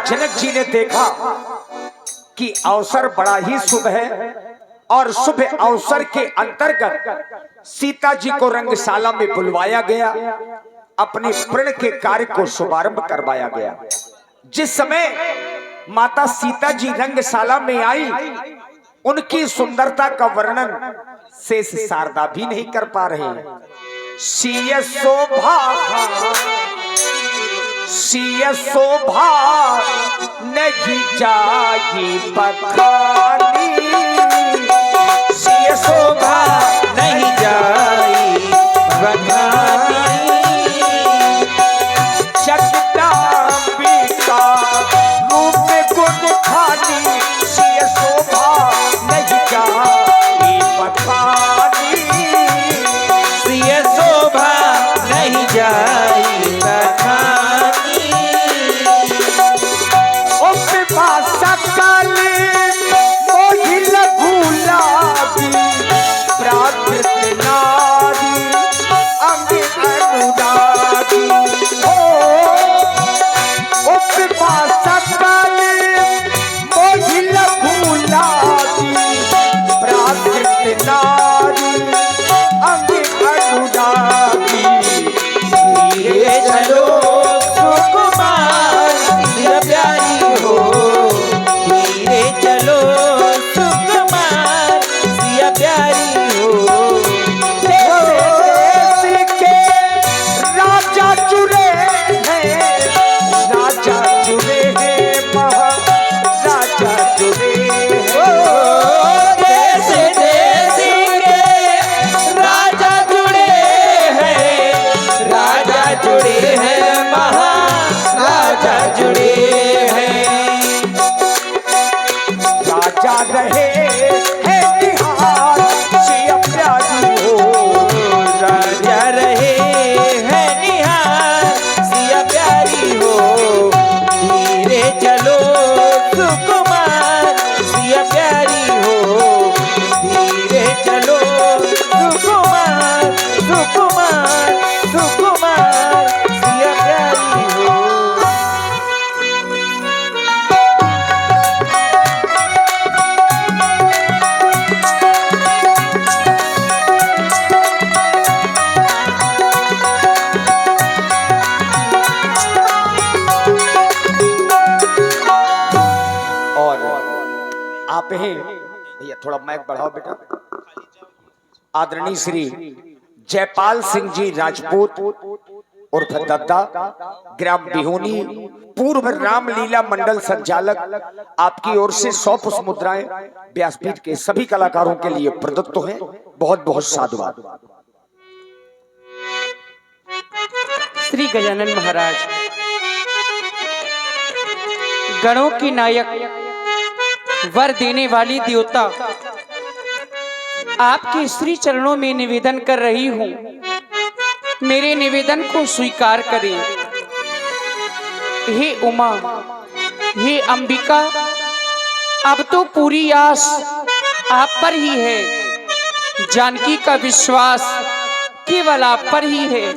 महाराज जनक जी ने देखा कि अवसर बड़ा ही शुभ है और शुभ अवसर के अंतर्गत सीता जी को रंगशाला में बुलवाया गया, अपने प्रण के कार्य को शुभारंभ करवाया गया। जिस समय माता सीता जी रंगशाला में आई, उनकी सुंदरता का वर्णन शेष शारदा भी नहीं कर पा रहे हैं। सिय शोभा नहीं जागी बखानी, सिय शोभा नहीं जाई बखानी, जगदम्बिका रूप गुण खानी, सिय शोभा नहीं जागी बखानी, सिय शोभा नहीं जाई बखानी। ओ पिपासा काली मोहिल गुलाबी, प्राकृत नारी अंग अनुरागी, ओ पिपासा काली मोहिल गुलाबी, प्राकृत नारी अंग अनुरागी। धीरे चलो सुकुमार सिया प्यारी हो, धीरे चलो सुकुमार सिया प्यारी हो। देश के राजा जुड़े हैं, राजा जुड़े हैं, महाराजा जुड़े हैं। देश देश के राजा जुड़े हैं, राजा जुड़े हैं, महाराजा जुड़े हैं। राजा रहे हैं निहार सिया प्यारी हो, राजा रहे हैं निहार सिया प्यारी हो। धीरे चलो सुकुमार सिया प्यारी हो, धीरे चलो सुकुमार सुकुमार सुकुमार सिया प्यारी हो। और आप हैं भैया, थोड़ा माइक बढ़ाओ बेटा। आदरणीय श्री जयपाल सिंह जी राजपूत उर्फ दद्दा, ग्राम बिहोनी, पूर्व रामलीला मंडल संचालक, आपकी ओर से 100 पुष्प मुद्राएं व्यासपीठ के सभी कलाकारों के लिए प्रदत्त हैं। बहुत बहुत साधुवाद। श्री गजानन महाराज गणों की नायक, वर देने वाली देवता, आपके श्री चरणों में निवेदन कर रही हूँ, मेरे निवेदन को स्वीकार करें। हे उमा, हे अंबिका, अब तो पूरी आस आप पर ही है, जानकी का विश्वास केवल आप पर ही है।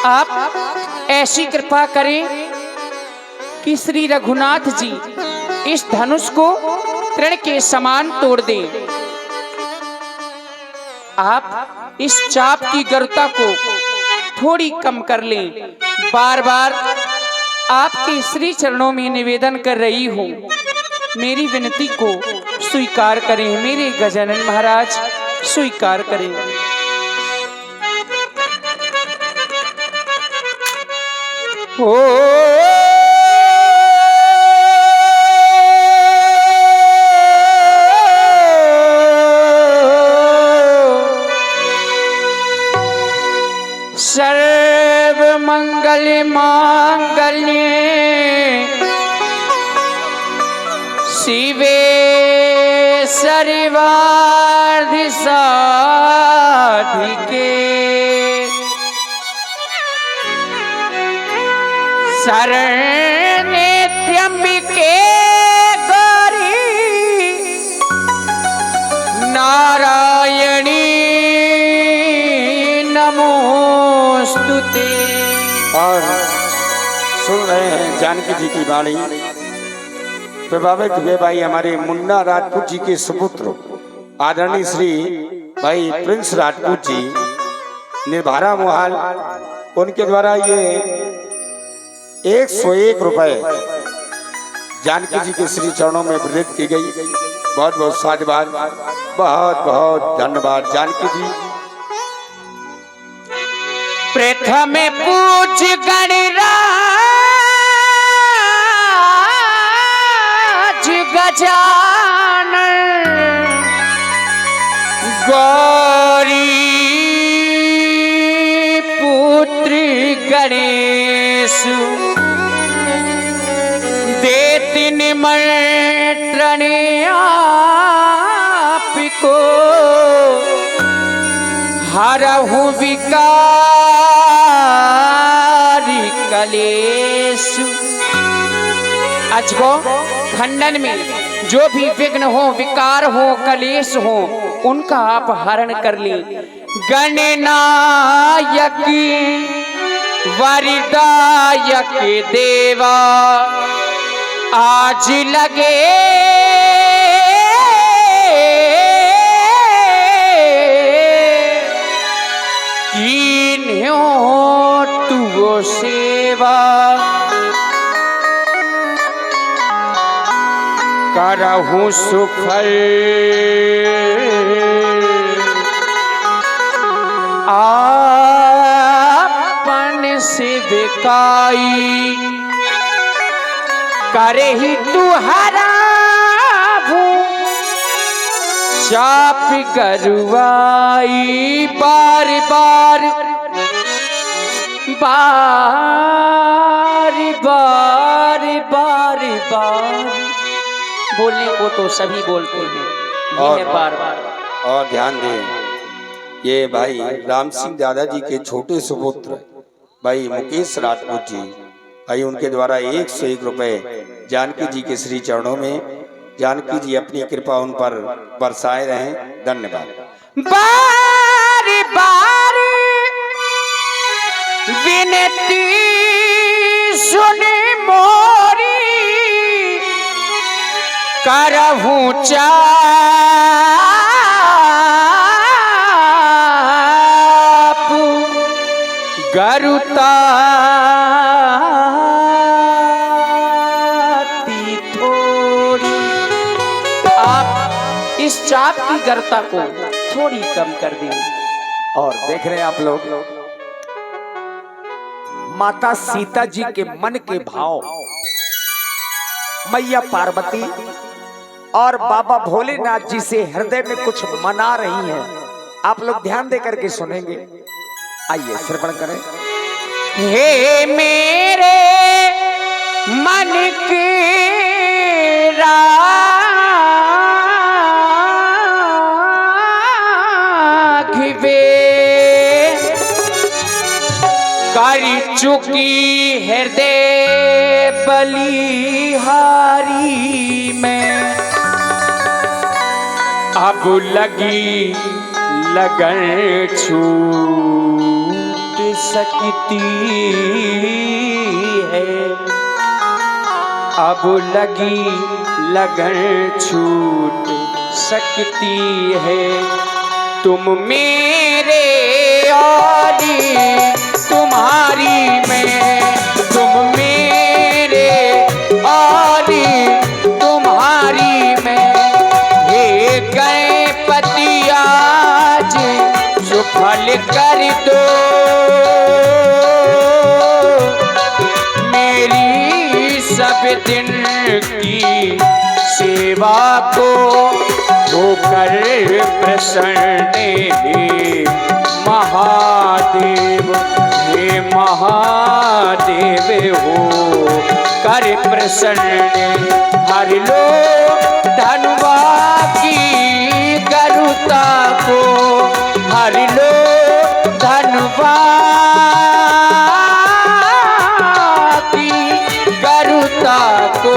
आप ऐसी कृपा करें कि श्री रघुनाथ जी इस धनुष को तृण के समान तोड़ दें। आप इस चाप की गरुता को थोड़ी कम कर लें। बार बार आपके श्री चरणों में निवेदन कर रही हूँ, मेरी विनती को स्वीकार करें। मेरे गजानन महाराज स्वीकार करें। ओ सर्व मंगल मांगल्ये शिवे सर्वार्थ साधिके शरण्ये त्र्यंबके गौरी नारायणी नमोस्तुते। और सुन रहे हैं जानकी जी की वाणी। प्रभावित हुए भाई हमारे मुन्ना राजपूत जी के सुपुत्र आदरणीय श्री भाई प्रिंस राजपूत जी निर्भरा मोहाल, उनके द्वारा ये 101 रुपए जानकी जी के श्री चरणों में वितरित की गई। बहुत बहुत साधुवाद, बहुत बहुत धन्यवाद जानकी जी। प्रथम पूज गणराज गजानन गौरी पुत्र गणेश देति निमंत्रण आपको हरहु विकारी कलेश। अजगो खंडन में जो भी विघ्न हो, विकार हो, कलेश हो, उनका आप हरण कर ले। गणनायक वरदायक देवा आज लगे कीन्ह्यो तुओ सेवा करहु सुफल आपन सेवकाई करही तुहरा चाप गरुआई। बार बार बार बार बार बार बोलने को तो सभी बोलते हैं, ये है बार बार। और ध्यान दें, ये भाई राम सिंह दादाजी के छोटे सुपुत्र भाई मुकेश राजपूत जी, भाई उनके द्वारा 101 रुपए जानकी जी के श्री चरणों में। जानकी जी अपनी कृपा उन पर बरसाए रहें। धन्यवाद। बार बार विनती सुन मोरी करहु चाप गरुता इस चाप की गर्ता को थोड़ी कम कर दें। और देख रहे हैं आप लोग माता सीता जी के मन के भाव मैया पार्वती और बाबा भोलेनाथ जी से हृदय में कुछ मना रही हैं। आप लोग ध्यान दे करके सुनेंगे। आइए श्रवण करें। हे मेरे मन के कर चुकी हृदय बलिहारी में, अब लगी लगन छूट सकती है, अब लगी लगन छूट सकती है। तुम मेरे और तुम्हारी में, तुम मेरे और तुम्हारी में, हे गणपति आज सुफल कर दो मेरी सब दिन की सेवा को, होकर प्रसन्न हे महादेव, हे महादेव हो कर प्रसन्न। हर लो धनुआ की गरुता को, हर लो धनुआ की गरुता को।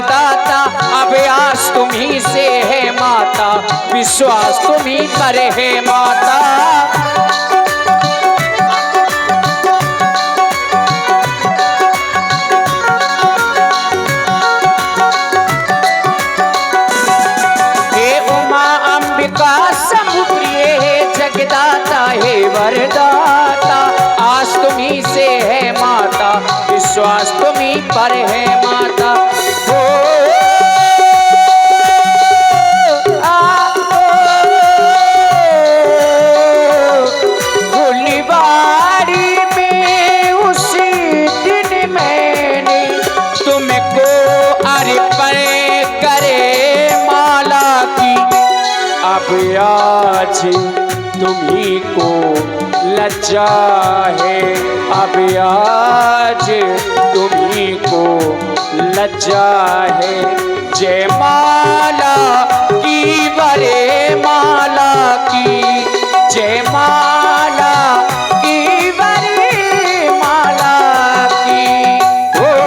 वरदाता, अब आस तुम्ही से है माता, विश्वास तुम्ही पर है माता। जगदाता है वरदाता, आस तुम्ही से है माता, विश्वास तुम्ही पर है माता। हो फुलवाड़ी में उसी दिन मैंने तुमको अर्पण करे माला की, अब आज तुम्ही को लज्जा है, अब आज तुम्ही को लज्जा है। जय माला की वरे माला की, जय माला की वरे माला की। ओ,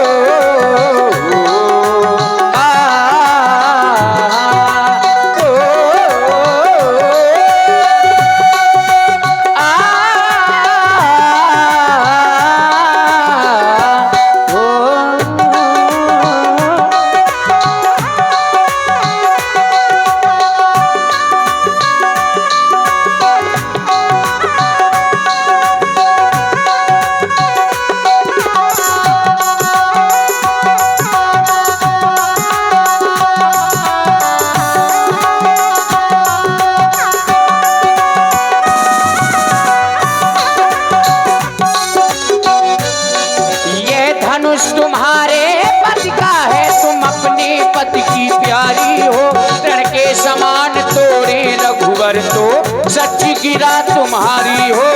तुम्हारे पति का है, तुम अपने पति की प्यारी हो, रण के समान तोड़े रघुवर तो सच्ची गिरा तुम्हारी हो।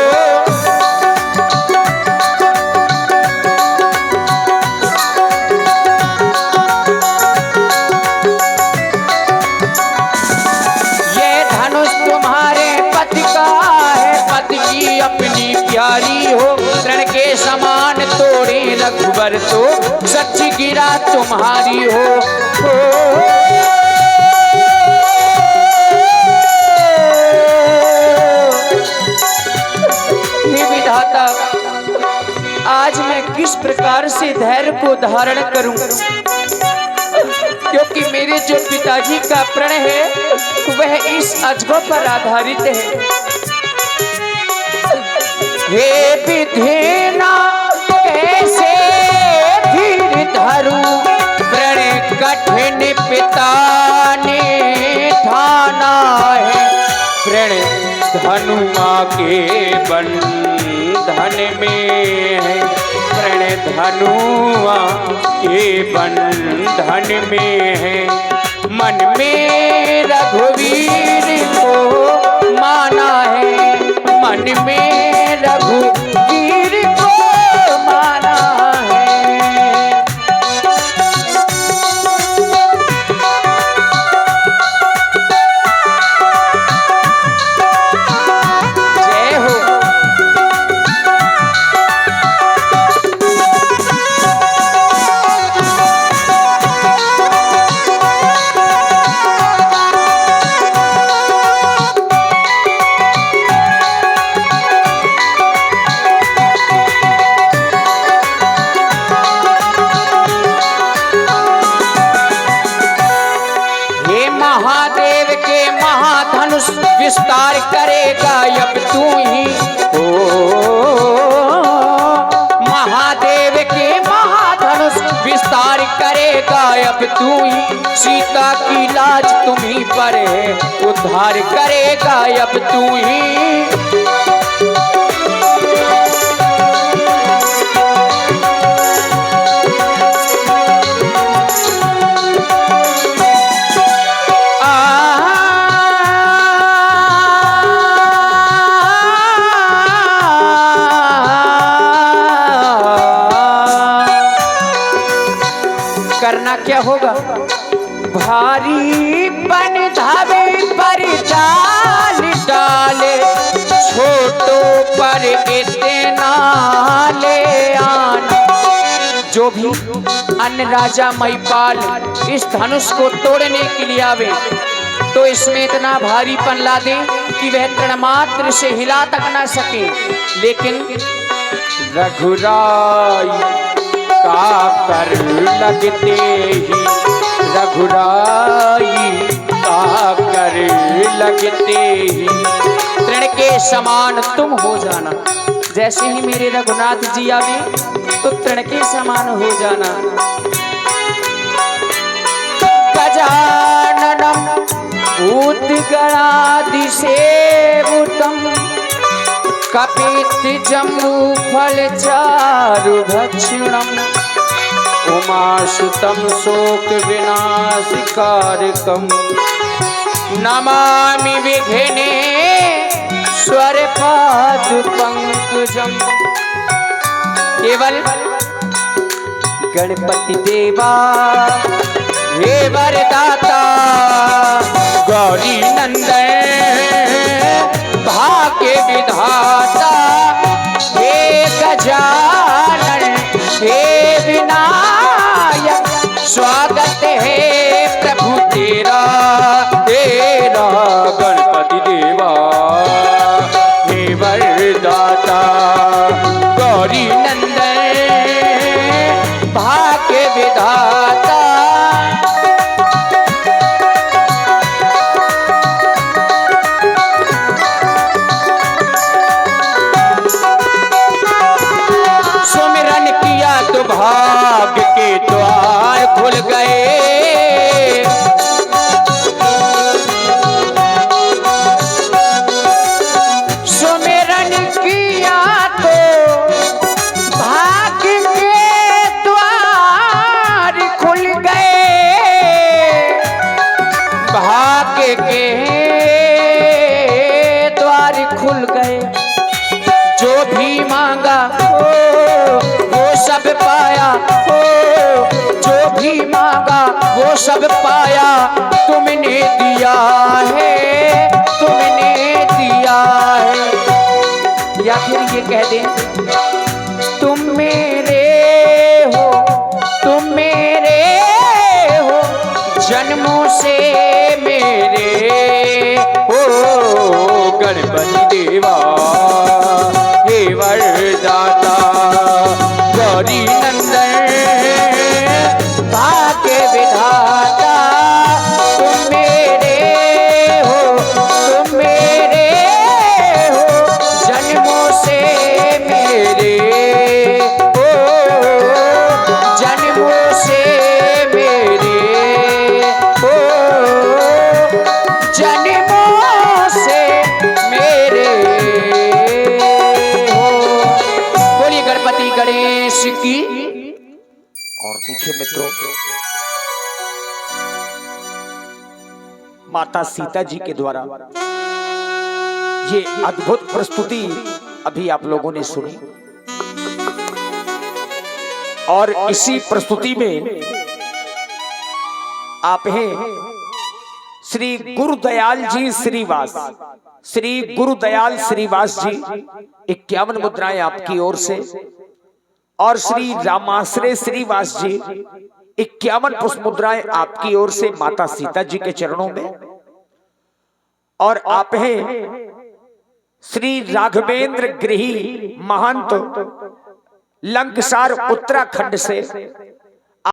ये धनुष तुम्हारे पति का है, पति की अपनी प्यारी हो, रण के समान तोड़े रघुवर तो सच्ची गिरा तुम्हारी हो। हे विधाता, आज मैं किस प्रकार से धैर्य को धारण करूं, क्योंकि मेरे जो पिताजी का प्रण है वह इस अजगर पर आधारित है। हे विधेना कैसे धीर धरूं, प्रण कठिन पिता ने ठाना है, प्रण धनुआ के बंधन में है, प्रण धनुआ के बंधन में है। मन में रघुवीर को माना है, मन में रघुवीर को माना है। जय हो। महादेव के महाधनुष विस्तार करेगा अब तू ही, महादेव के महाधनुष विस्तार करेगा अब तू ही, सीता की लाज तुम्ही पर है, उद्धार करेगा अब तू ही। करना क्या होगा, भारी बन धावे पर जाल डाले, छोटों पर इतना ले आना, जो जो भी अन्य राजा महिपाल इस धनुष को तोड़ने के लिए आवे तो इसमें इतना भारीपन ला दे कि वह तृणमात्र से हिला तक ना सके। लेकिन रघुराई का कर लगते ही, रघुराई का कर लगते ही तृण के समान तुम हो जाना। जैसे ही मेरे रघुनाथ जी आवे तो तृण के समान हो जाना। गजाननम उद्गणादि सेवुतम कपित जम्बू फल चारु भक्षणम उमासुतम शोक विनाशकारकम नमामि विघ्ने स्वर पाद पंकजम। केवल गणपति देवा हे वरदाता गौरी नंदन भाग्य विधाता हे गजानन हे विनायक स्वागत है प्रभु तेरा तेरा। गणपति देवा हे वरदाता गौरी नंदन भाग्य विधाता। सुमिरन किया तो भाग्य के द्वार खुल गए। सुमिरन किया तो भाग्य के द्वार खुल गए। भाग्य के द्वार खुल गए। जो भी मांगा वो सब पाया हो, जो भी मांगा वो सब पाया। तुमने दिया है, तुमने दिया है। या फिर ये कह दें तुम मेरे हो, तुम मेरे हो जन्मों से मेरे हो। गणपति देवा हे वरदाता गौरी नंदन भाग्य विधाता। तुम मेरे हो, तुम मेरे हो जन्मों से मेरे हो, जन्मों से मेरे हो, जन्मों से मेरे हो। बोलिए गणपति गणेश की। और देखिए मित्रों, माता सीता जी के द्वारा ये अद्भुत प्रस्तुति अभी आप लोगों ने सुनी और इसी प्रस्तुति में आप हैं श्री गुरुदयाल जी श्रीवास, श्री गुरुदयाल श्रीवास जी 51 मुद्राएं आपकी ओर से और श्री रामाश्रय श्रीवास जी 51 पुष्प मुद्राएं आपकी ओर से माता सीता जी के चरणों में। और आप हैं श्री राघवेंद्र गृही महंत लंकसार उत्तराखंड से